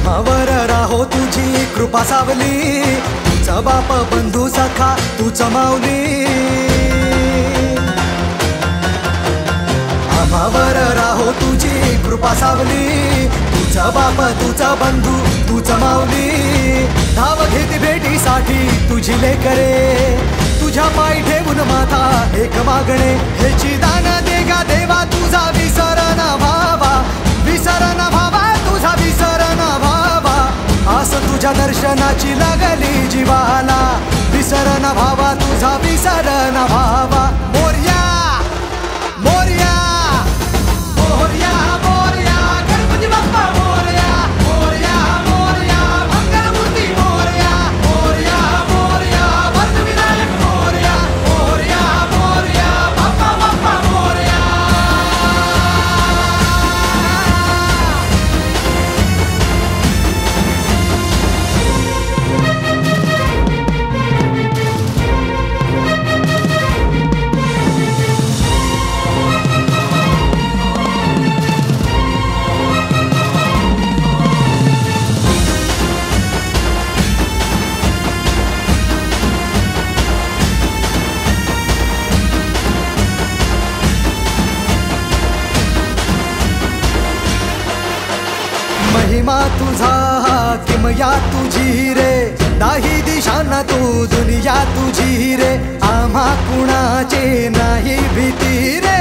आम्हावर राहो तुझी कृपा सावली, तुझा बाप बंधू सखा तूच माऊली. आम्हावर राहो तुझी कृपा सावली, तुझा बाप तुझा बंधू तूच माऊली. धाव घेती भेटीसाठी तुझी लेकरे, तुझ्या पायी ठेवून माथा एक मागणे. हेची दान देगा देवा तुझा विसर न भावा, विसर न भावा तुझा विसर न भावा. आस तुझ्या दर्शनाची लागली जीवाला, विसर न भावा तुझा विसर न भावा. मोरया मोरया मोरया मोरया गणपती बाप्पा मोरया, मोरया मोरया मंगलमूर्ती मोरया, मोरया मोरया वर्धविनायक मोरया, मोरया मोरया बाप्पा बाप्पा मोरया. महिमा तुझा किमया तुझी रे, दाही दिशांना तू दुनिया तुझी रे. आम्हा कुणाचे नाही भीती रे,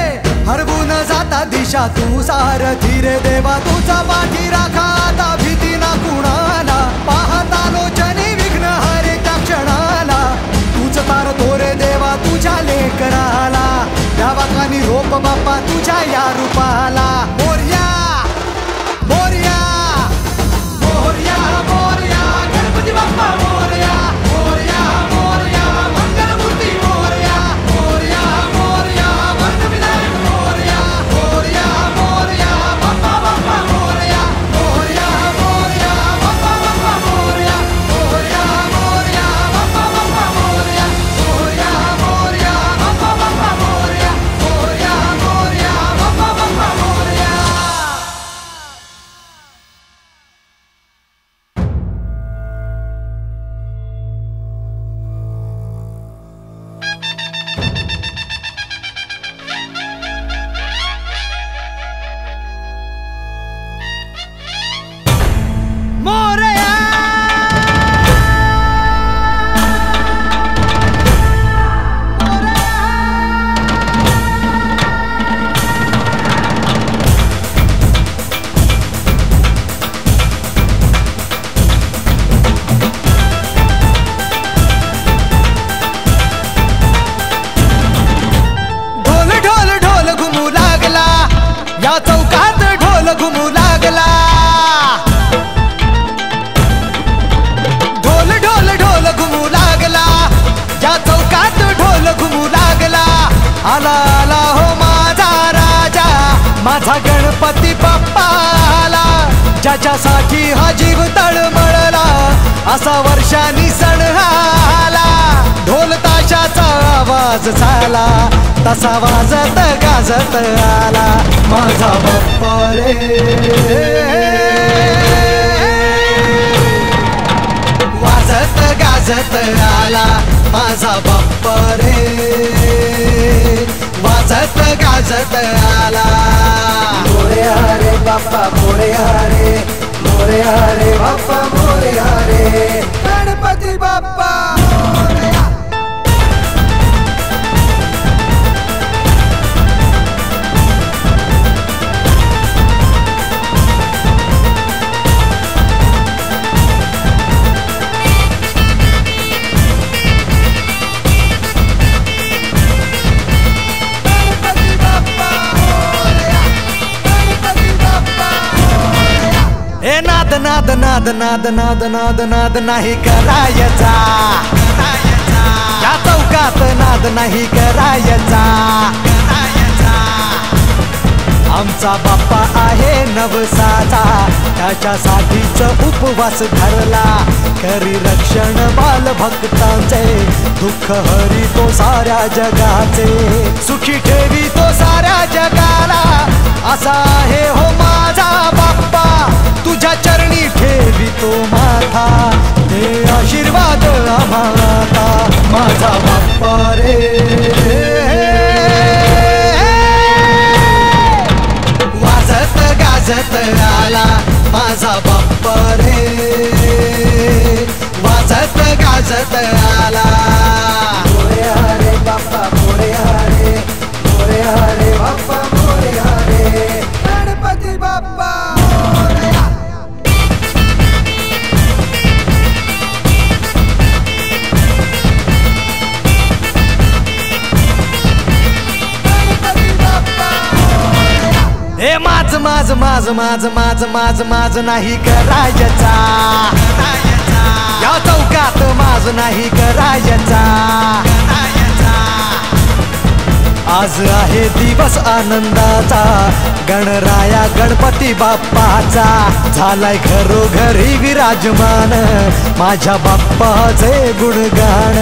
हरवून जाता दिशा तू सारथी रे. देवा तुझा पाठी राखा आता भीती ना कुणाला, पाहता लोचनी विघ्न हरे त्या क्षणाला. तूच तारतो रे देवा तुझ्या लेकराला, द्यावा कानी रोप बाप्पा तुझ्या या रूपाला. मोरया मोरया मोरया मोरया गणपती बाप्पा मोरया, मोरया मोरया मंगलमूर्ती मोरया, मोरया मोरया वर्धविनायक मोरया, मोरया मोरया बाप्पा बाप्पा मोरया, मोरया मोरया बाप्पा बाप्पा मोरया, मोरया मोरया बाप्पा बाप्पा मोरया, मोरया मोरया बाप्पा बाप्पा मोरया, मोरया मोरया बाप्पा बाप्पा मोरया. मोरया ढोल ढोल ढोल घुमू लागला, या चौकात ढोल घुमू लागला. ढोल ढोल ढोल घुमू लागला, या चौकात ढोल घुमू लागला. आला आला हो माझा राजा, माझा गणपती बाप्पा आला. ज्याच्यासाठी हा जीव तळमळला, असा वर्षांनी सण आला. ढोल ताशाचा आवाज झाला, तसा वाजत गाजत आला माझा बाप्पा रे. वाजत गाजत आला माझा बाप्पा रे, वाजत गाजत आला. मोरया रे बाप्पा मोरया रे, मोरया रे बाप्पा मोरया रे. गणपती बाप्पा मोरया. हे नाद नाद नाद नाद नाद नाद नाद नाही करायचा, या चौकात नाद नाही करायचा. आमचा बाप्पा आहे नवसाचा, त्याच्यासाठीच उपवास धरला. करी रक्षण बाल भक्तांचे, दुःख हरी तो साऱ्या जगाचे. सुखी ठेवी तो साऱ्या जगाला, असा आहे हो माझा बाप्पा. तुझ्या चरणी ठेवी बाप्पा रे वाजत गाजत आला. मोरया रे बाप्पा मोरया रे, मोरया रे बाप्पा मोरया रे, गणपती बाप्पा मोरया. हे माझ माझ माझ माझ माझ माझ माझ नाही करायचा, या चौकात माझ नाही करायचा. आज आहे दिवस आनंदाचा, गणराया गणपती बाप्पाचा झालाय घरोघरी विराजमान. माझ्या बाप्पाचे गुणगान,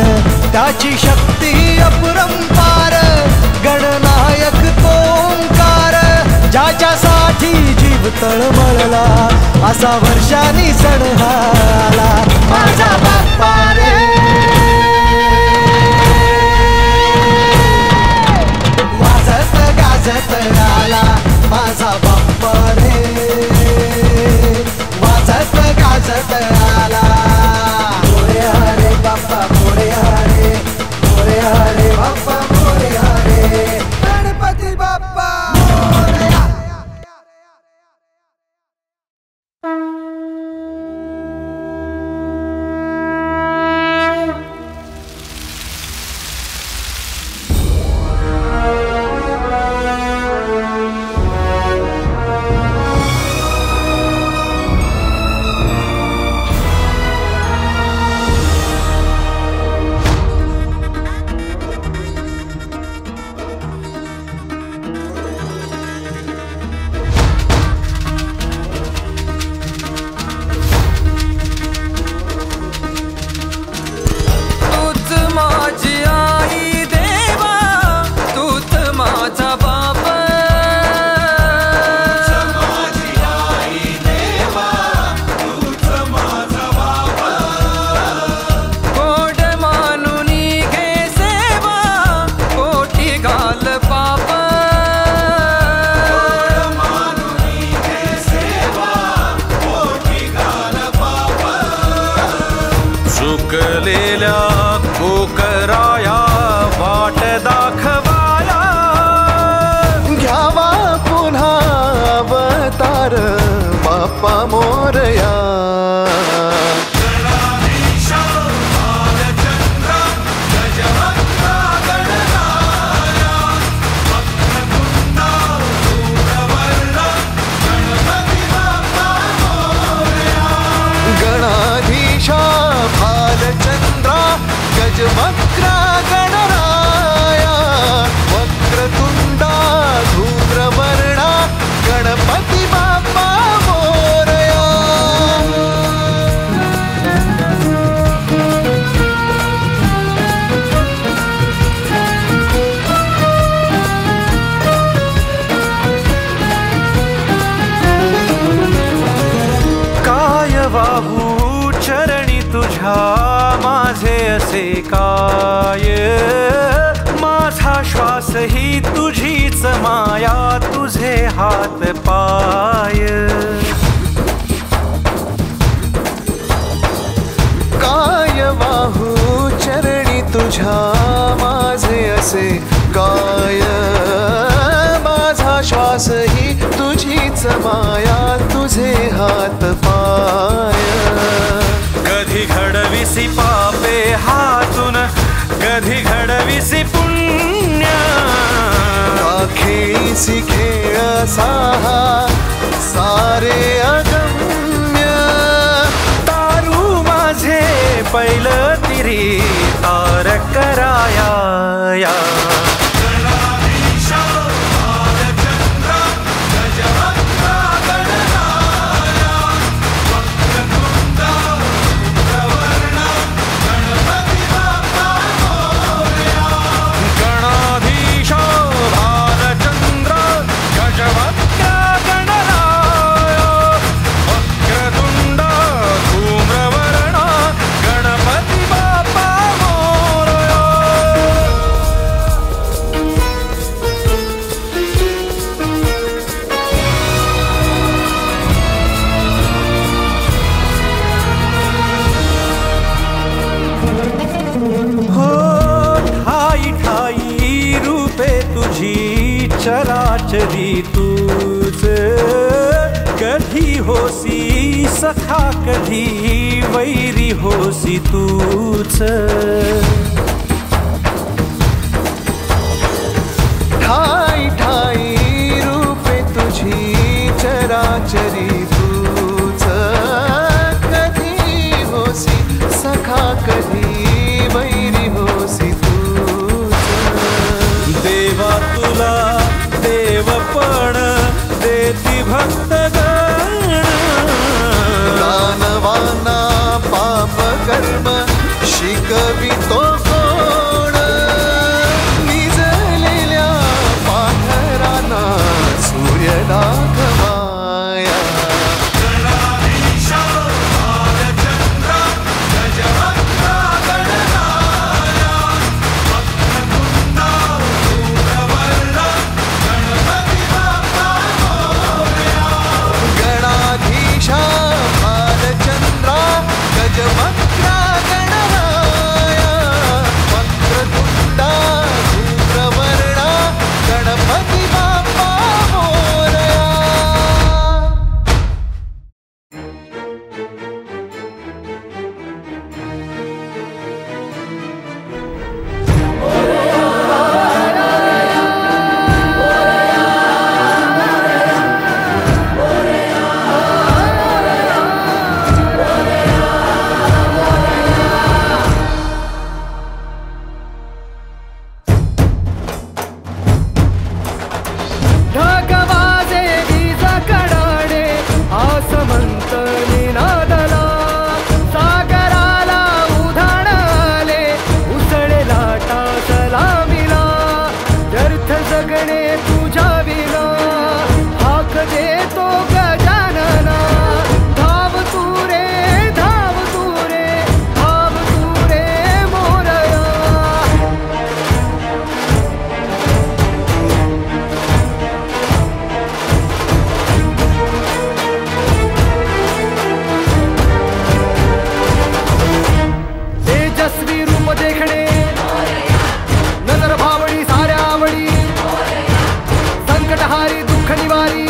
त्याची शक्ती अपरंपार, गणनायक तो ओंकार. ज्याच्यासाठी जीव तळमळला, असा वर्षांनी सण आला. माझा बाप्पा रे वाजत गाजत आला. माझा बाप्पा रे वाजत गाजत आला. मोरया रे बाप्पा मोरया रे, मोरया रे बाप्पा मोरया रे, गणपती बाप्पा. बाप्पा मोरया. गणाधीशा भालचंद्रा गजवक्रा गणराया, वक्रतुंडा धूम्रवर्णा गणपती बाप्पा मोरया. काय वाहू चरणी तुझ्या माझे असे काय, माझा श्वास ही तुझीच माया, तुझे हात पाय. काय वाहू चरणी तुझ्या माझे असे काय, माझा श्वास ही तुझीच माया, तुझे हात पाय. कधी घडविसी पापे हातून, कधी घडविसी पुण्य, खेळीसी खेळ साहा सारे अगम्य. तारू माझे पहिलं तिरी तार कराया. चराचरी तूच, कधी होसी सखा कधी वैरी होसी तूच. ठाई ठाई रूपे तुझी चराचरी तूच, कधी होसी सखा कधी वैरी होसी तूच. देवा तुला देवपण देती भक्तगण, दानवाना पाप कर्म शिकवितो कोण. निजलेल्या पाखरांना सूर्य दाखवाया. गणाधीशा बालचंद्रा गजवक्त्रा गणराया. वक्रतुंडा धूम्रवर्णा गणपती बाप्पा मोरया. ढगवाजे वीज कडाडे आसमंत निनादला. सागराला उधाण आले उसळे लाटा सलामीला. व्यर्थ जगणे तुझ्या विना हाक देतो गजानना. धाव तू रे धाव तू रे धाव तू रे मोरया. तेजस्वी रूप देखणे नजर भावडी साऱ्या आवडी. संकटहारी दुःख निवारी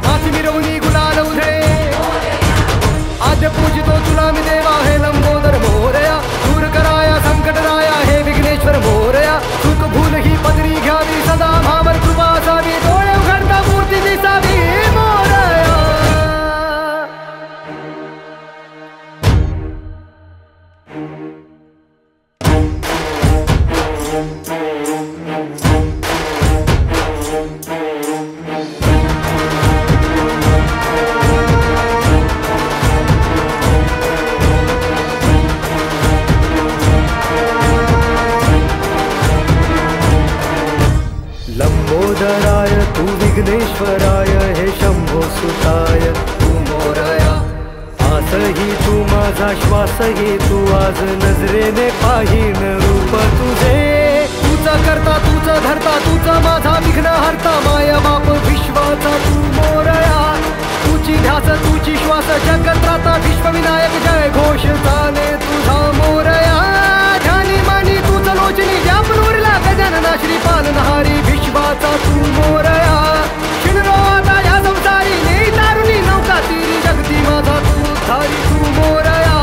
माथी मिरवणी गुलाल उधळे. आद्य पूजितो तुला मी देवा हे लंबोदर मोरया. दूर कराया संकटराया हे विघ्नेश्वर मोरया. चूक भूल ही पदरी घ्यावी सदा भावर कृपा असावी. डोळे उघडता मूर्ती दिसावी मोरया. लंबोदराय तू विघ्नेश्वराय हे शंभो सुताय तू मोरया. आसही तू माझा श्वासही तू आज नजरेने पाहीन रूप तुझे. तुझा करता तुझा धरता तुझा माझा विघ्न हरता. माय बाप विश्वाचा तू मोरया. तुझी ध्यास तुझी श्वास जगत राता. विश्वविनायक जय घोष चाले तुझा मोरया. ध्यानी मानी तुझ लोचनी व्यापून उरला गजानना श्रीपालनहारी. विश्वाचा तू मोरया. शिणरो आता या संसारी नेई तारुणी नौका तीरी. जगती माझा तू धारी तू मोरया.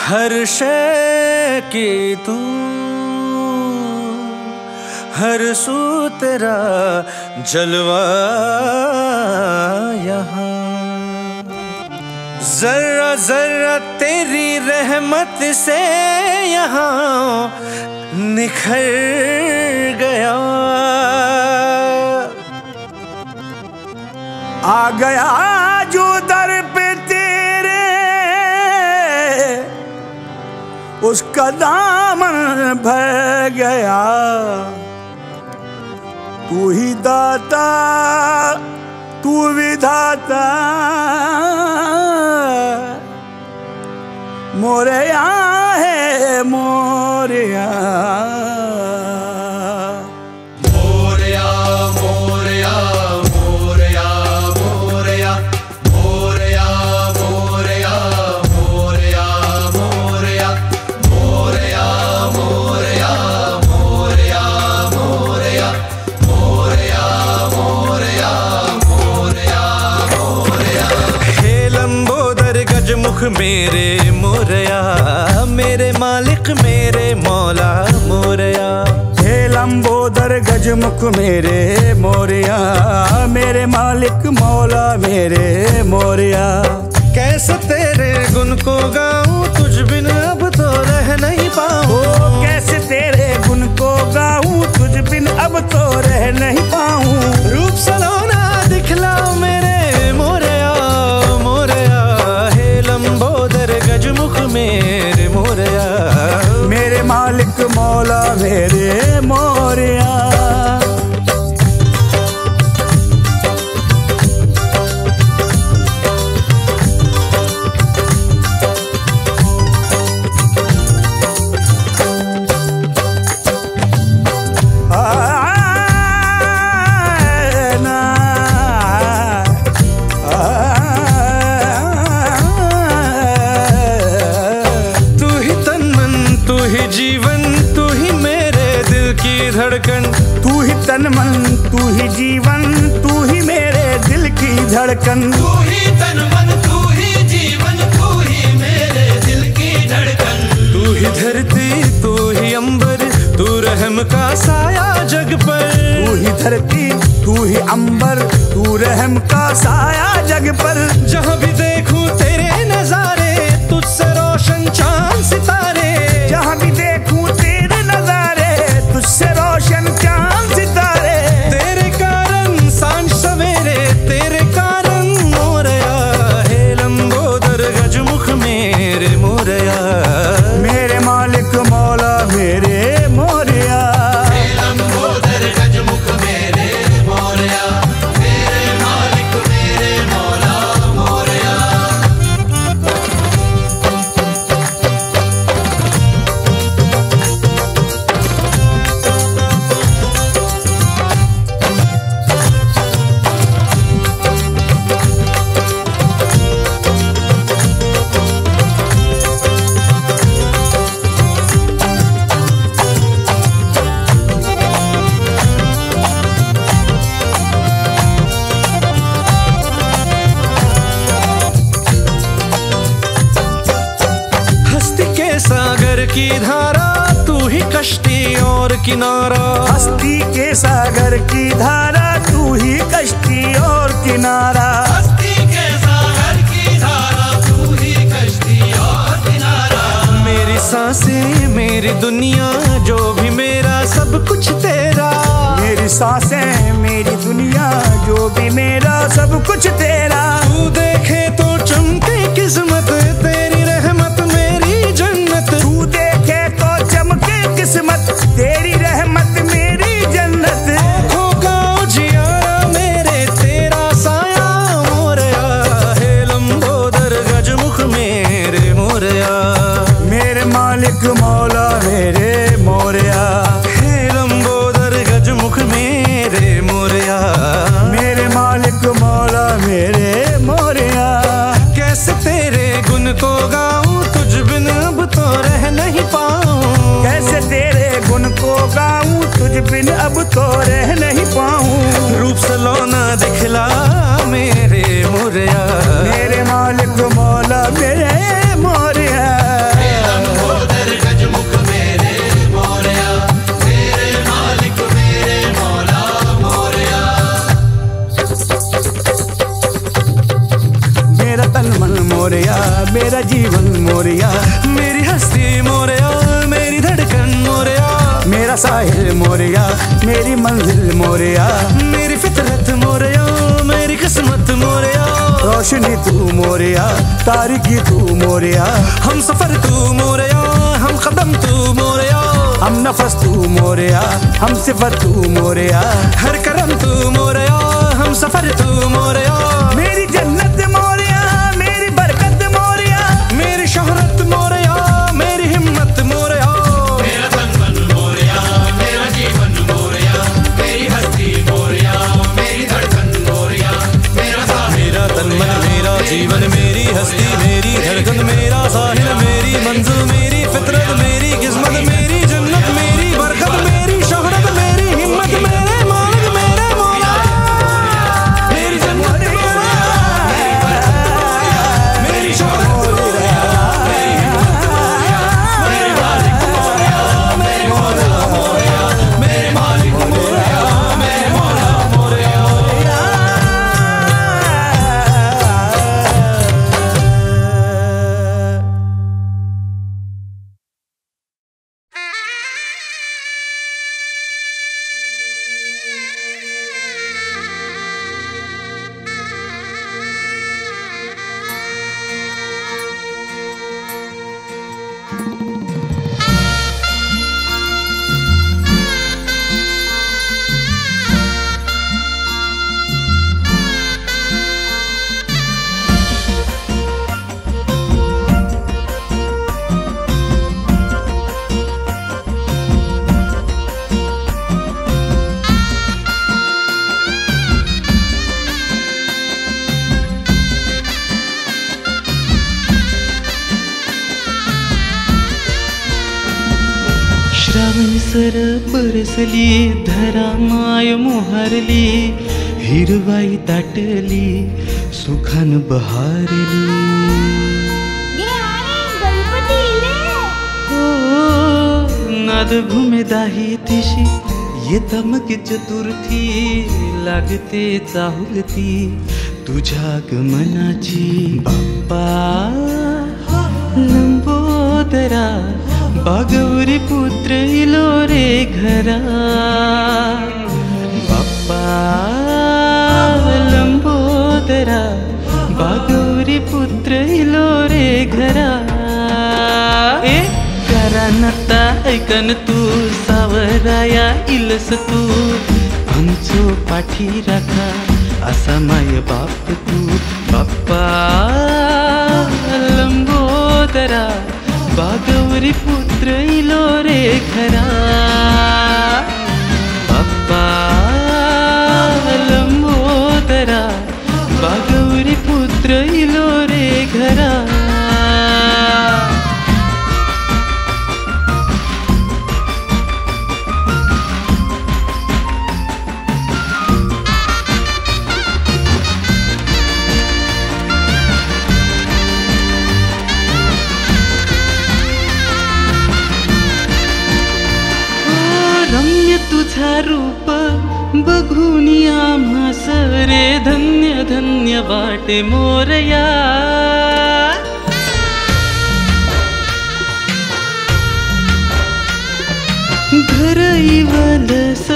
हर शय की तू, हर सू तेरा जलवा यहाँ। जर्रा जर्रा तेरी रहमत से यहाँ निखर गया। आ गया जो दर पे तेरे, उसका दामन भर गया। तू ही दाता, तू विधाता, मोरया है मोरया। मुख मेरे मोरया, मेरे मालिक मेरे मौला मोरया। हे लंबोदर गजमुख मेरे मोरया, मेरे मालिक मौला मेरे मोरया। कैसे तेरे गुण को गाऊं, तुझ बिन अब तो रह नहीं पाऊं। कैसे तेरे गुण को गाऊं, तुझ बिन अब तो रह नहीं पाऊं। रूप सलोना दिखलाओ मेरे मोरया मोरया। हे लंबोदर गजमुख मेरे मोरया, मेरे मालिक मौला मेरे मोरया। तू ही तन मन, तू ही जीवन, तू ही मेरे दिल की धड़कन। तू ही तन मन, तू ही जीवन, तू ही मेरे दिल की धड़कन। तू ही धरती, तू ही अंबर, तू रहम का साया जग पर। तू ही धरती, तू ही अंबर, तू रहम का साया जग पर। जहाँ भी देखूं तेरे नजारे, तुझसे रोशन चांद सितारे। जहाँ भी देखूं तेरे नजारे, तुझसे रोशन चांद सितारे। तेरे कारण सांझ सवेरे, तेरे कारण मोरया। हे लंबोदर गजमुख मेरे मोरया, मेरे मालिक मौला मेरे मोरया। हे लंबोदर गजमुख मेरे मोरया, मेरे मालिक मेरे मौला मोरया। सागर की धारा, तू ही कश्ती और किनारा। हस्ती के सागर की धारा, तू ही कश्ती और किनारा। हस्ती के सागर की धारा, तू ही कश्ती और किनारा। मेरी सांसें मेरी दुनिया, जो भी मेरा सब कुछ तेरा। मेरी सांसें मेरी दुनिया, जो भी मेरा सब कुछ तेरा। तू देखे तो चमके किस्मत, तेरी रहमत मेरी जन्नत। तू देखे तो चमके किस्मत, तेरी रहमत मेरी जन्नत। आँखों का उजियारा मेरे, तेरा साया मोरया। हे लंबोदर गजमुख मेरे मोरया, मेरे मालिक मौला मेरे मोरया। हे लंबोदर गजमुख मेरे मोरया, मेरे मालिक मौला मेरे मोरया। कैसे तेरे गुण को गाऊं, तुझ बिन अब तो रह नहीं पाऊं। कैसे तेरे गुण को गाऊं, तुझ बिन अब तो रह नहीं पाऊं। रूप सलोना दिखला मेरे मोरया, मेरे मालिक मौला मेरे मोरया। मेरा जीवन मोरिया, मेरी हस्ती मोरया, मेरी धड़कन मोरया, मेरा साहिल मोरिया, मेरी मंजिल मोरिया, मेरी फितरत मोरया, मेरी किस्मत मोरया, रोशनी तू मोरिया, तारीकी तू मोरिया, हम सफर तू मोरया, हम कदम तू मोरया, हम नफस तू मोरिया, हम सिफत तू मोरिया, हर करम तू मोरया, हम सफर तू मोरया, मेरी जन्नत मोरिया, मेरी बरकत मोरिया, मेरी शोहरत मोरया, मेरी हिम्मत मोरया, मेरा तन मन मोरया, मेरा जीवन मोरया, मेरी हस्ती मोरया, मेरी धड़कन मोरया, मेरा मेरा तन मन मेरा जीवन, मेरी हस्ती मेरी धड़कन, मेरा साहिल मेरी मंजिल, मेरी फितरत मेरी किस्मत, मेरी जन्नत मेरी बरकत, मेरी शोहरत मेरी हिम्मत, मेरे मालिक मेरे मौला, मेरी जन्नत मेरी शोहरत मेरी हिम्मत, मेरे मालिक मेरे मौला मोरया, मेरे मालिक मोरया, मेरे मौला मोरया। श्रावण सर बरसली, धरा माय मोहरली, हिरवाई दाटली, सुखान बहारली, नाद घुमे दाही दिशी, येता मग चतुर्थी, लागते चाहुलती तुझ्या गमनाची, बाप्पा लंबोदरा, बागौरी पुत्र इलो रे घरा, बाप्पा लंबोदरा, बागौरी पुत्र इलो रे घरा, करा नता ऐकन तू, सावराया इलस तू, आमचो पाठी राखा असा माय बाप तू, बाप्पा लंबोदरा, बागौरी पुत्र इलो रे घरा, बाप्पा लंबोदरा, बागौरी पुत्र इलो रे घरा. तुझा रूप बघून आम्हास रे, धन्य धन्य वाटे मोरया, घर इवलस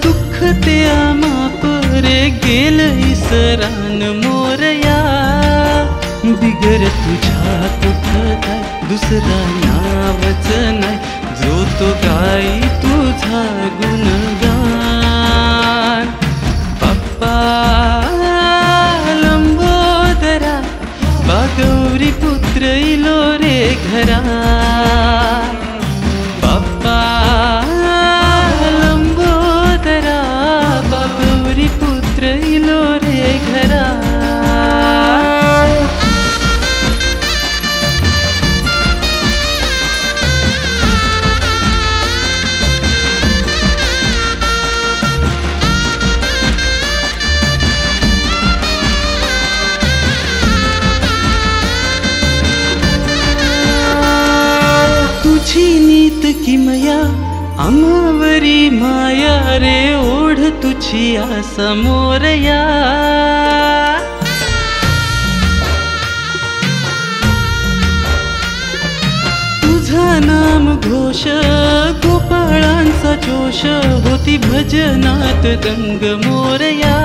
दुःख ते आम्हा परे, गेल इसरान मोरया, बिगर तुझ्या कुठ काय दुसरा नावच नाही, जो तो गाई तुझा गुणगान, बाप्पा लंबोदरा, बागौरी पुत्र इलो रे घरा, बाप्पा लंबोदरा, बागौरी पुत्र इलो रे घरा. किमया अमावरी माया रे, ओढ तुझी आसा मोरया, घोष गोपाळांचा जोश होती भजनात दंग मोरया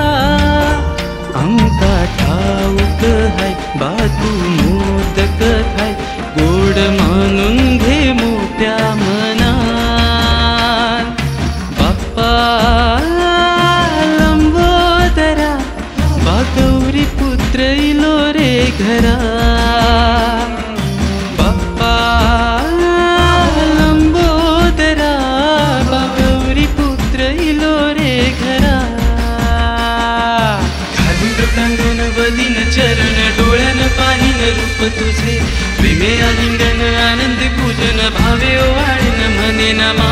आमका ठाऊक हाय बातू मोदक हाय गोड मानून घे मोठ्या मनात बाप्पा लंबोदरा बागौरी पुत्र इलो रे घरा बाप्पा लंबोदरा बागौरी पुत्र इलो रे घरा घालून बलीन चरण डोळ्यान पाहिन रूप तुझे प्रेमे आलिंगन आनंद पूजन भावे ओवाळीन म्हणे नमा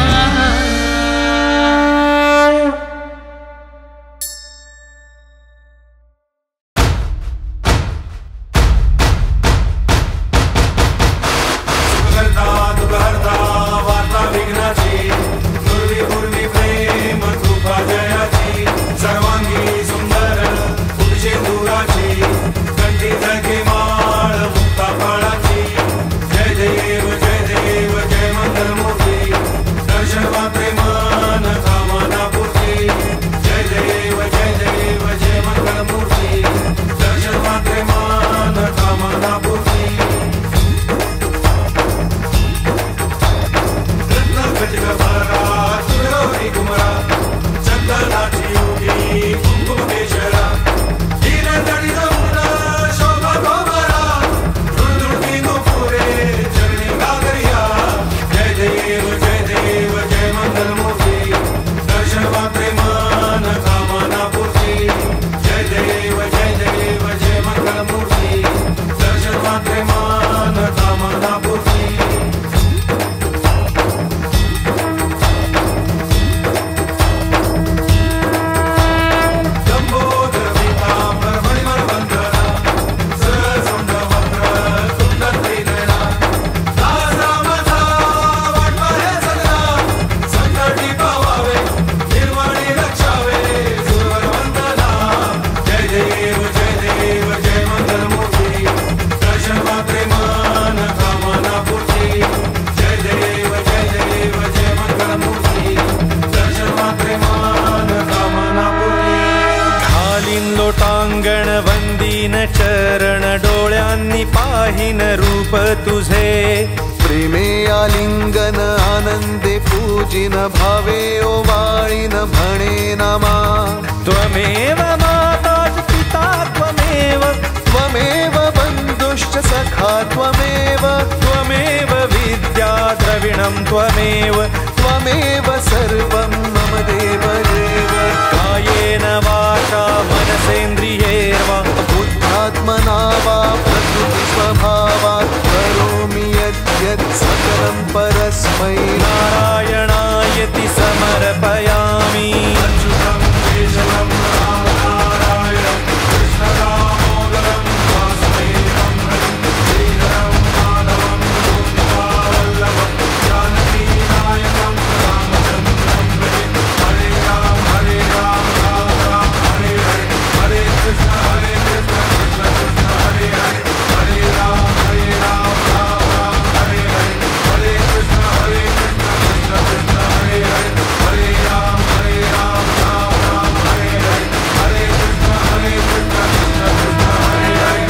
चरण डोळ्यांनी पाहिन रूप तुझे प्रेमे आलिंगन आनंदे पूजिन भावे ओवाळीन म्हणे नमा त्वमेव माता पिता त्वमेव त्वमेव बन्धुश्च सखा त्वमेव त्वमेव विद्या द्रविणं त्वमेव त्वमेव सर्वं मम देव देव कायेन वाचा मनसेन्द्रियैर्वा बुद्धात्मना वा प्रकृति स्वभावात् करोमि यद्यत् सकलं परस्मै नारायणायति समर्पयामि अच्युतं केशवं रामनारायणं कृष्णदामोदरं वासुदेवं श्रीधरं माधवं गोपिकावल्लभं जानकीनायकं रामचन्द्रं भजे हरे राम राम राम हरे हरे हरे कृष्ण कृष्ण कृष्ण हरे हरे हरे राम राम राम हरे हरे हरे कृष्ण कृष्ण कृष्ण हरे हरे हरे राम राम राम हरे हरे हरे कृष्ण कृष्ण कृष्ण हरे हरे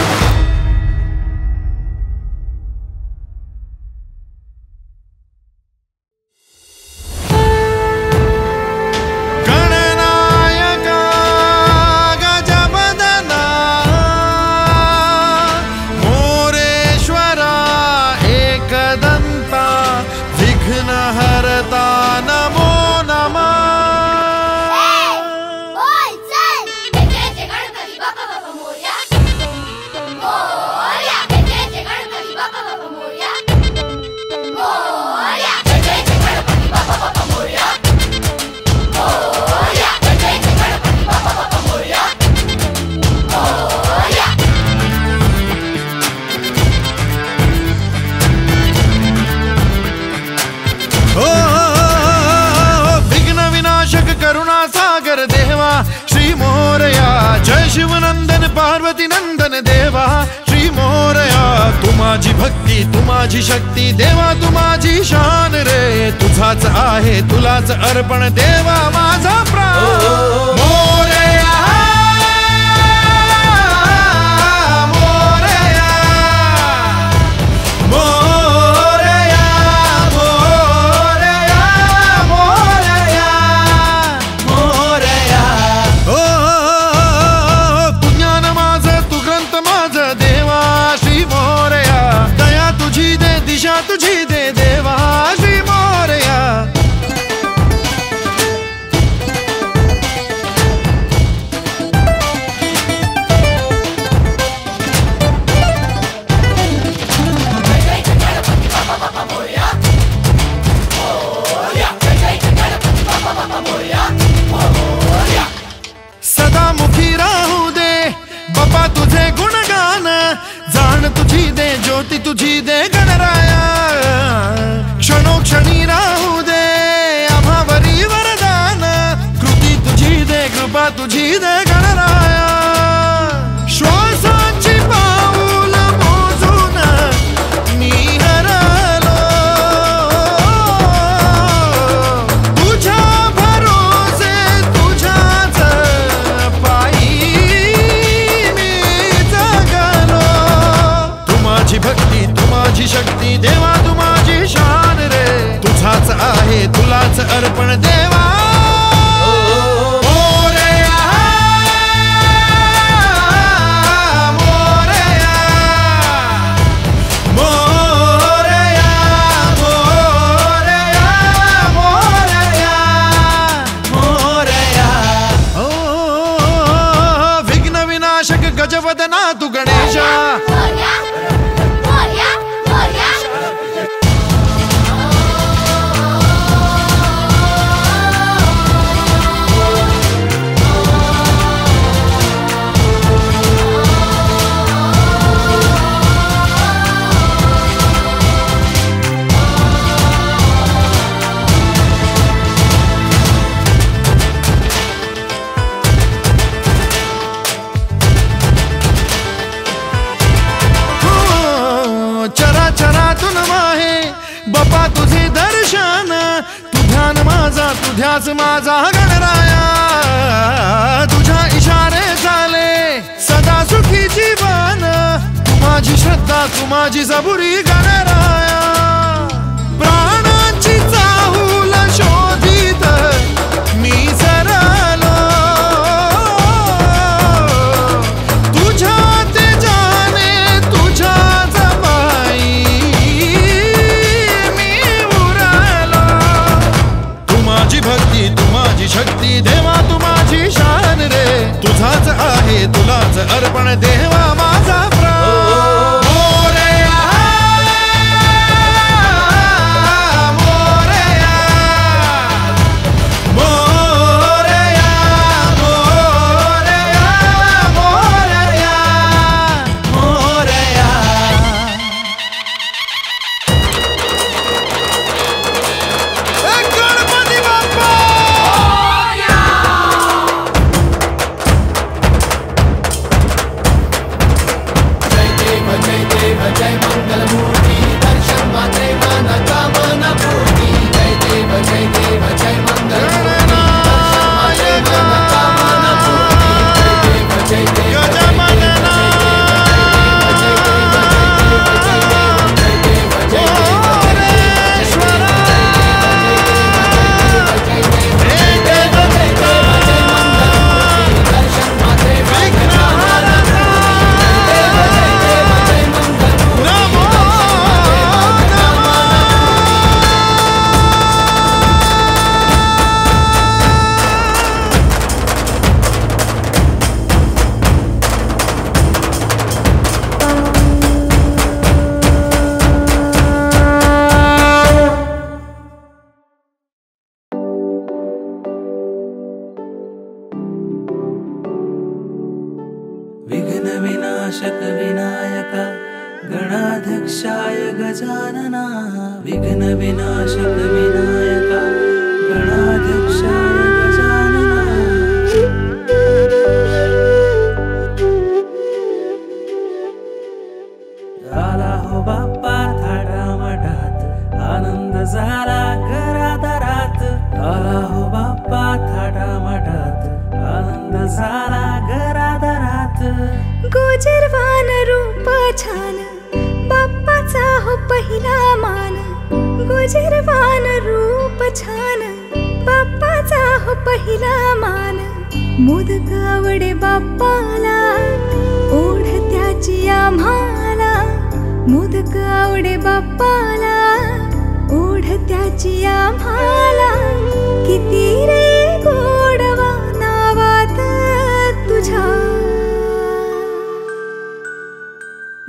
गणनायका गजवदना मोरेश्वरा एकदन्ता विघ्नहर्ता नमो नमः बोल चल जय जय गणपती बाप्पा बाप्पा मोरया मोरया जय जय गणपती बाप्पा बाप्पा मोरया मोरया जय जय गणपती बाप्पा बाप्पा मोरया मोरया जय जय गणपती बाप्पा बाप्पा मोरया मोरया विघ्न विनाशक करुणा सागर देवा श्री मोरया जय शिवनंदन पार्वती नंदन देवा श्री मोरया तू माझी भक्ती तू माझी शक्ती देवा तू माझी शान रे तुझाच आहे तुलाच अर्पण देवा माझा प्राण मोरया मोरया मोरया मोरया मोरया मोरया तू ज्ञान माझं तू ग्रंथ माझं देवा श्री मोरया दया तुझी दे दिशा तुझी दे देवा श्री मोरया सदामुखी राहू दे बापा तुझे गुणगान जाण तुझी दे ज्योती तुझी दे गणराया क्षणोक्षणी राहू दे आभावरी वरदान कृती तुझी दे कृपा तुझी दे गणराया श्वासाची पाऊल मोजून मी हरलो तुझ्या भरोसे तुझ्याच पायी मी जगलो तू माझी भक्ती तू माझी शक्ती देवा तू माझी शान रे तुझाच आहे तुलाच अर्पण देवा मोरया मोरया मोरया मोरया मोरया मोरया विघ्न विनाशक गजवदना तू गणेशा मोरया मोरया मोरया चराचरातून माहे बापा तुझे दर्शन तू ध्यान माझा तू ध्यास माझा गणराया तुझ्या इशारे झाले सदा सुखी जीवन तू माझी श्रद्धा तू माझी सबुरी गणराया प्राणांची चाहूल शोधित मी सरलो तुझ्या तेजाने तुझ्या जमाई मी उरलो तू माझी भक्ती तू माझी शक्ती देवा तू माझी शान रे तुझाच आहे तुलाच अर्पण देवा माझा प्राण मोरया मोरया मोरया मोरया मोरया मोरया गणपती बाप्पा जय देव जय मंगलमूर्ती दर्शन मात्रे मन कामना पूर्ती जय देव जय मंगलमूर्ती दर्शन मात्रे मन कामना पूर्ती जय देव गजानना विघ्न विनाशक विनायक गणाध्यक्षाय गजानना विघ्न विनाशक विनायक गणाध्यक्षाय गजानना ला ला झाला घरादारात. गोजरवान रूप छान बाप्पाचा हो पहिला मान. गोजरवान रूप छान बाप्पाचा हो पहिला मान. मोदक आवडे बाप्पाला ओढत्याची आम्हाला. मोदक आवडे बाप्पाला ओढत्याची आम्हाला. किती रे गोडवा नावात तुझ्या.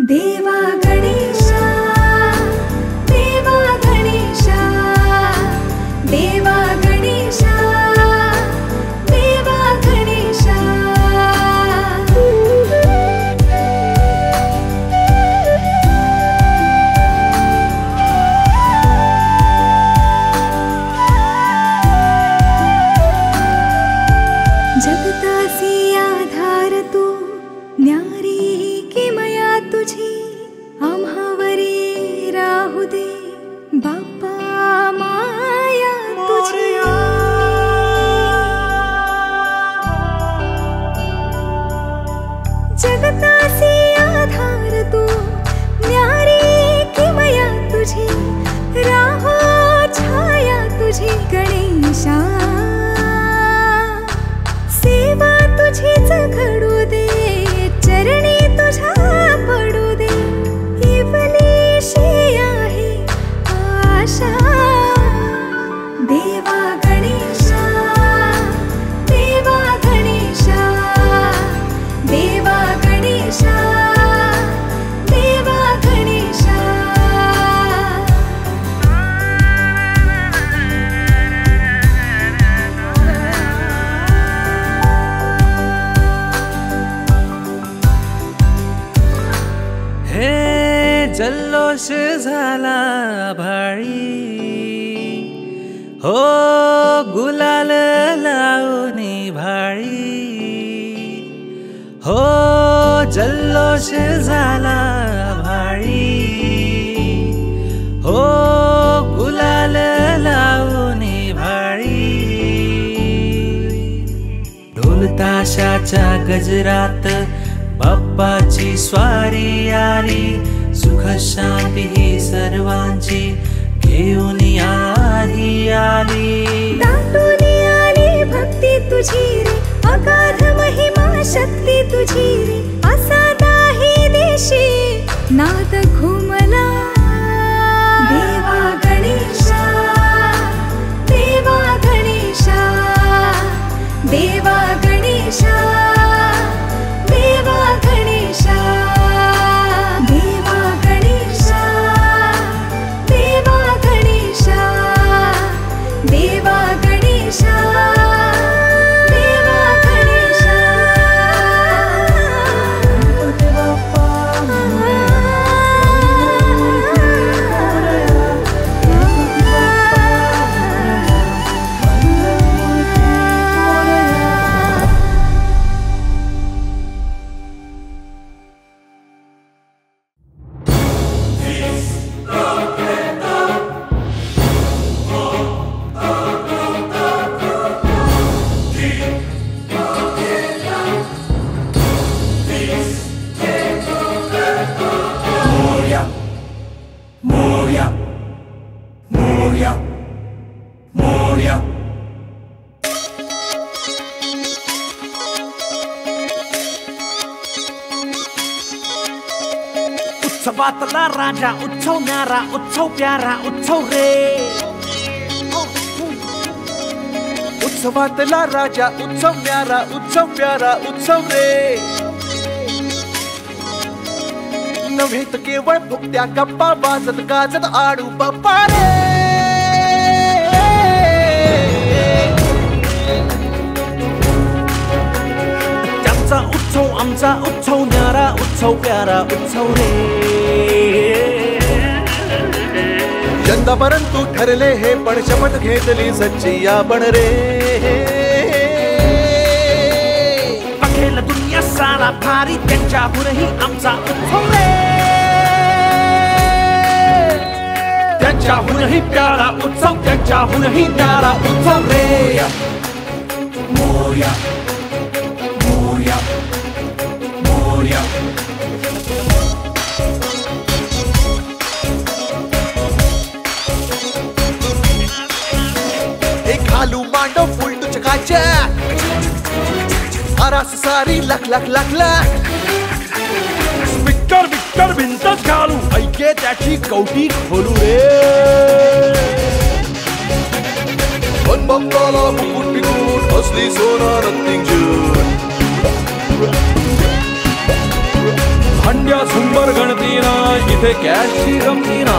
देवा गणेशा देवा गणेशा देवा गणेशा देवा गणेशा. जगतासी आधार तू न्यारी किमया तुझी. आम्हावरी राहू दे बाप्पा माया तुझी. जगतासी आधार तू न्यारी किमया तुझी. राहो छाया तुझी गणेशा. सेवा तुझीच घडू दे चरणी तुझ्या पडू दे. इवलीशी आहे आशा. देवा गणेशा देवा गणेशा देवा गणेशा देवा गणेशा. जल्लोष झाला भाळी हो गुलाल लावणी भाळी. हो जल्लोष झाला भाळी हो गुलाल लावणी भाळी. ढोल ताशाच्या गजरात बाप्पाची स्वारी आली. सुख शांती ही सर्वांची घेऊन आली आली. दाटून आली भक्ती तुझी रे अगाध महिमा शक्ती तुझी रे. असा दाही देशी नाद घुमला. देवा गणेशा देवा गणेशा देवा गणेशा देवा गणेशा. देवा गणेशा देवा गणेशा. उत्सवातला राजा उत्सव न्यारा उत्सव प्यारा उत्सव रे. उत्सवातला राजा उत्सव न्यारा उत्सव प्यारा उत्सव रे. नव्हे तर केवळ फुकत्या गप्पा वाजत गाजत आडू बाप्पा रे. त्यांचा उत्सव आमचा उत्सव न्यारा उत्सव प्यारा उत्सव रे. यंदा परंतु ठरले हे पण शपथ घेतली सच्ची आपण रे. बघेल दुनिया सारा भारी त्यांच्याहूनही आमचा उत्सव रे. त्यांच्याहूनही प्यारा उत्सव त्यांच्याहूनही न्यारा उत्सव रे. मोरया आरास सारी लख लख लख लख. स्पीकर बिक्कर भिंतच घालू ऐके त्याची कवटी खोलू रे. बनबंगाला मुकुट बिकुट असली सोना रत्निंग जून. भांड्या झुंबर गणती ना इथे कॅशची रमती ना.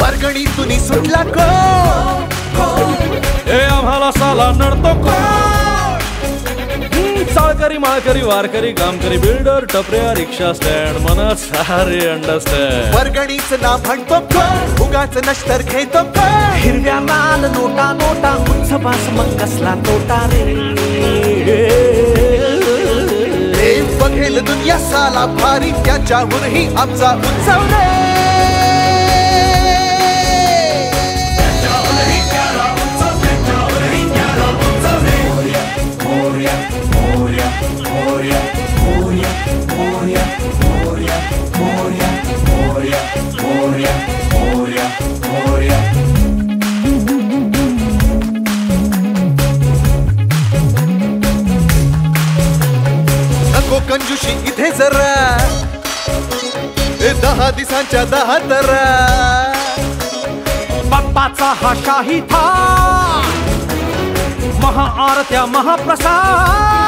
वर्गणी तुनी सुटला को ए आम्हाला साला नडतो को. चाळकरी माळकरी वारकरी कामकरी बिल्डर टपऱ्या रिक्षा स्टँड मनात सारे अंडरस्टँड. वर्गणीच नाव म्हणतो को उगाच नष्टर घेतो को. हिरव्या लाल नोटा नोटा उत्सवास मग कसला तोटा रे. बघेल दुनिया साला भारी त्याच्याहूनही आमचा उत्सव रे. नको कंजूशी इथे जरा 10 दिवसांच्या 10 तरा. बाप्पाचा हा शाही थाट महाआरत्या महाप्रसाद.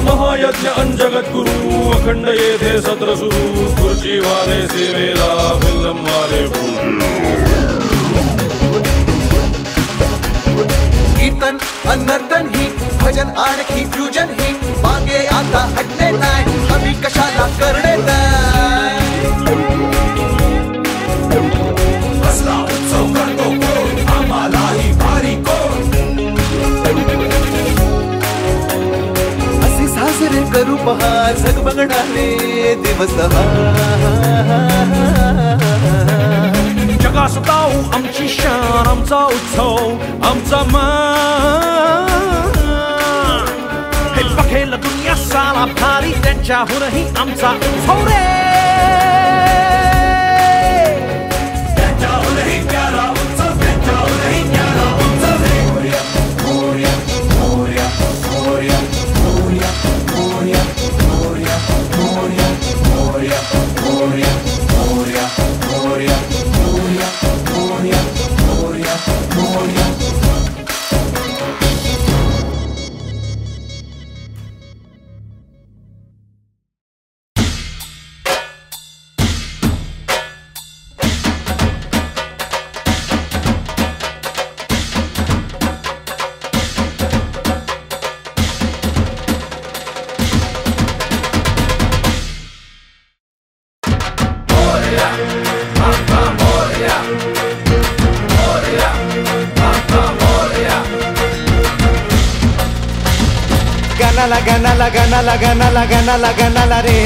महायज्ञ अंजगत गुरु अखंड येथे सत्र सुरू. खुर्चीवाले सेवेला फिल्मवाले कीर्तन अनर्तन ही भजन आणखी फ्युजन ही मागे आता हटणे नाही. आम्ही कशाला करणे नाही. कसला उत्सव करतो कोण आम्हालाही भारी कोण. असे साजरे करू पहा झगमगणारे दिवस. जगास दाऊ आमची शान आमचा उत्सव आमचा मान. हे बघेल दुनिया साला भारी त्यांच्याहूनही आमचा उत्सव रे. त्यांच्याहूनही प्यारा उत्सव त्यांच्याहूनही प्यारा उत्सव रे. मोरया मोरया मोरया मोरया मोरया मोरया मोरया मोरया मोरया मोरया मोरया मोरया मोरया मोरया मोरया. गनाला गनाला गनाला गनाला गनाला रे.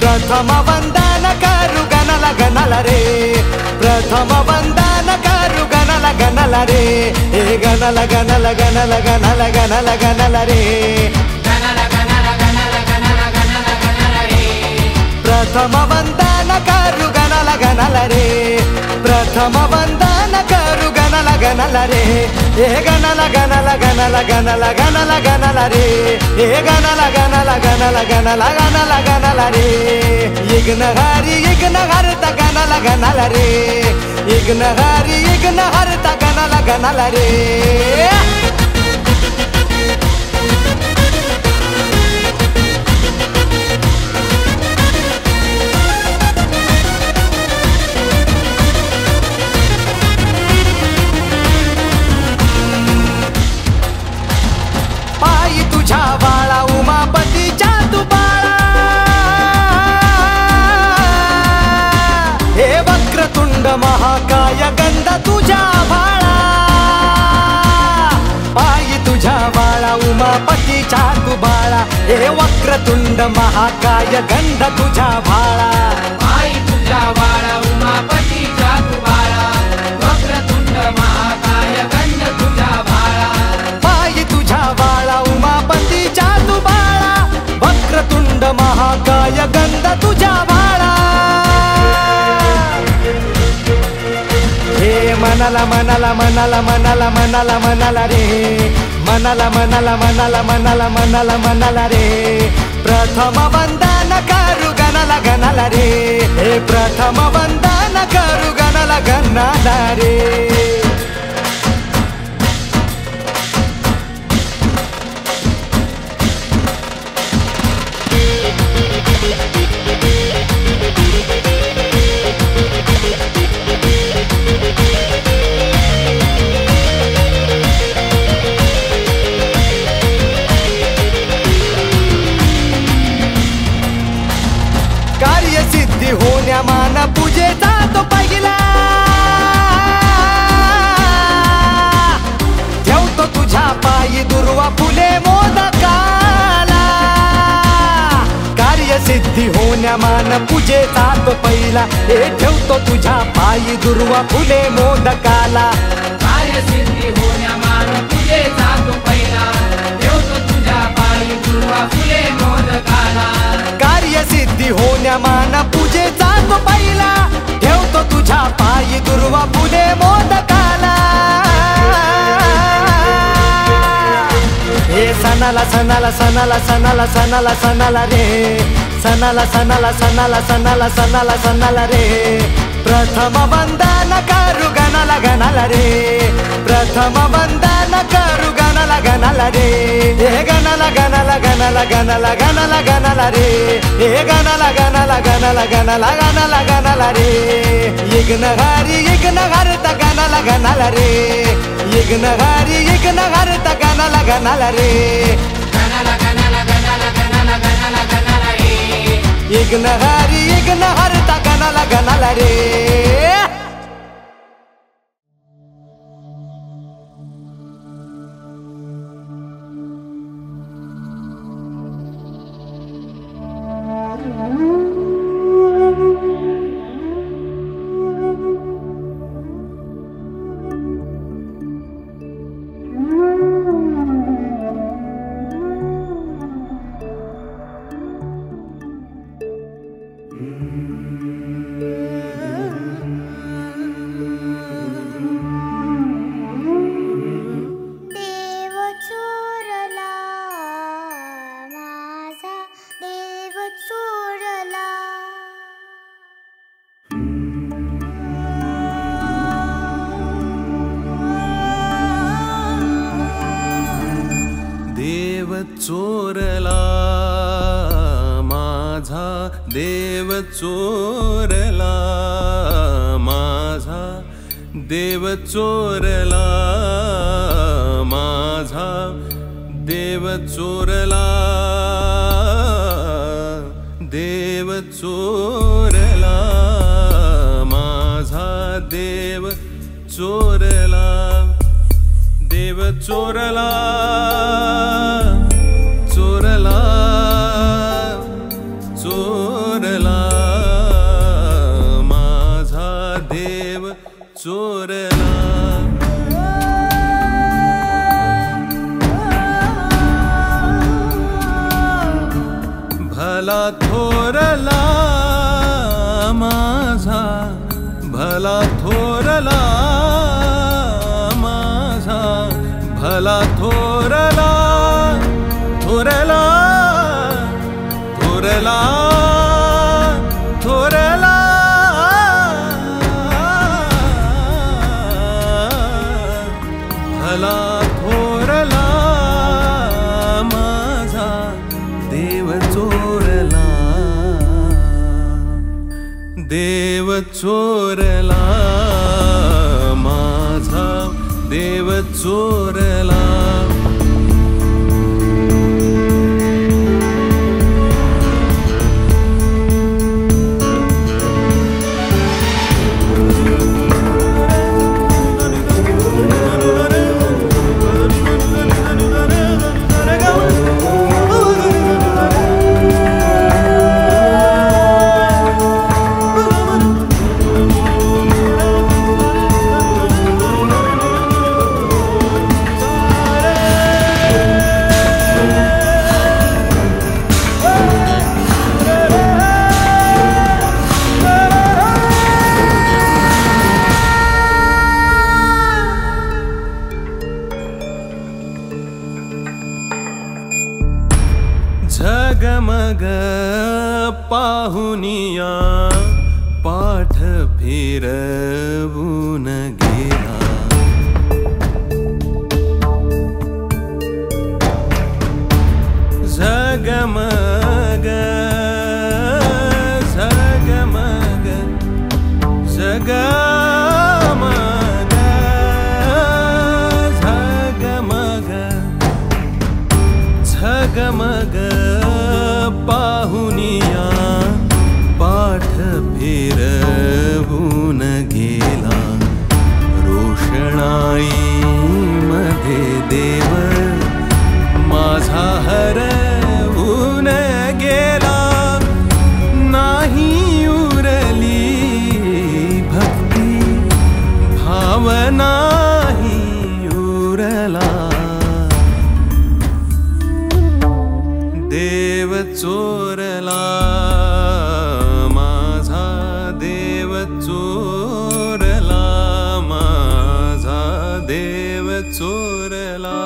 प्रथम वंदन करू गनाला गनाला रे. प्रथम वंदन करू गनाला गनाला रे. हे गनाला गनाला गनाला गनाला गनाला गनाला रे. प्रथम वंदन करू गनाला गनाला रे. प्रथम वंदन करू गनाला गनाला रे. हे गनाला गनाला गनाला गनाला गनाला गनाला रे. हे गनाला गनाला गनाला गनाला गनाला गनाला रे. यज्ञ हरता गनाला गनाला रे. यज्ञ हरता गनाला गनाला रे. बाळा उमापतीच्या तू बाळा. हे वक्रतुंड महाकाय गंध तुझ्या बाळा. पायी तुझ्या बाळा उमापतीच्या तू बाळा. हे वक्रतुंड महाकाय गंध तुझ्या बाळा. पायी तुझ्या बाळा उमापतीच्या तू बाळा. वक्रतुंड महाकाय गंध तुझ्या बाळा. पायी तुझ्या बाळा उमापतीच्या तू बाळा. वक्रतुंड महाकाय गंध तुझ्या बाळा. मनाला मनाला मनाला मनाला मनाला मनाला रे मनाला मनाला मनाला मनाला मनाला मनाला रे प्रथम वंदन करू गणाला गणाला रे हे प्रथम वंदन करू गणाला गणाला रे कार्यसिद्धी होण्या मान पूजेचा तो पहिला ठेवतो तुझ्या पायी दुर्वा फुले मोदकाला कार्यसिद्धी होण्या मान पूजेचा तो पहिला हे ठेवतो तुझ्या पायी दुर्वा फुले मोदकाला कार्यसिद्धी होण्या मान पूजेचा तो पहिला ठेवतो तुझ्या पायी दुर्वा फुले मोदकाला कार्यसिद्धी होण्या मान पूजेचा तो पहिला ठेवतो तुझ्या पायी दुर्वा फुले मोदकाला हे सणाला सणाला सणाला सणाला सणाला सणाला रे सणाला सणाला सणाला सणाला सणाला सणाला रे प्रथम वंदन करू गणाला गणाला रे प्रथम वंदन करू गणाला गणाला रे हे गणाला गणाला गणाला गणाला गणाला गणाला रे हे गणाला गणाला गणाला गणाला गणाला गणाला रे यज्ञ हरता गणाला गणाला रे यज्ञ हरता गणाला गणाला रे गणाला गणाला गणाला गणाला गणाला गणाला रे यज्ञ हरता गणाला गणाला रे चोरला माझा देव चोरला माझा देव चोरला माझा देव चोरला देव चोरला माझा देव चोरला देव चोरला चोरला चोरला माझा देव चोरला भला थोरला माझा भला थोरला माझा भला थोरला थोरला थोरला थोरला भला थोरला माझा देव चोरला देव चोरला माझा देव चोरला पाहुनिया पाठ फिरवून गेला झगमग झगमग झगमग झगमग झगमग पाहुनिया पाठ फिरवून गेला रोषणाई मध्ये देव माझा हरवून गेला नाही उरली भक्ती भावनाही उरला देव चोरला माझा देव चोरला माझा देव चोरला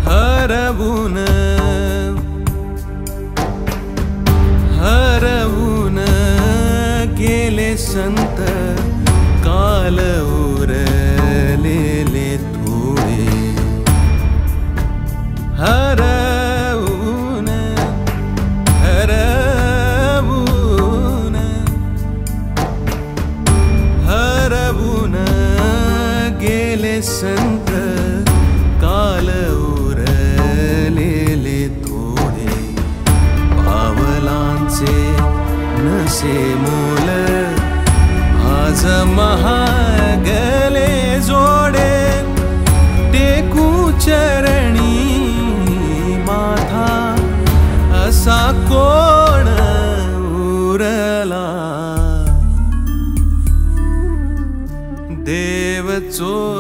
हरवून हरवून गेले संत काल उरलेले थोडे हरवून हरवून हरवून गेले संत काल उरलेले थोडे पावलांचे नसे मोल आज महागले जोडे टेकू चरणी माथा असा कोण उरला देव चोरला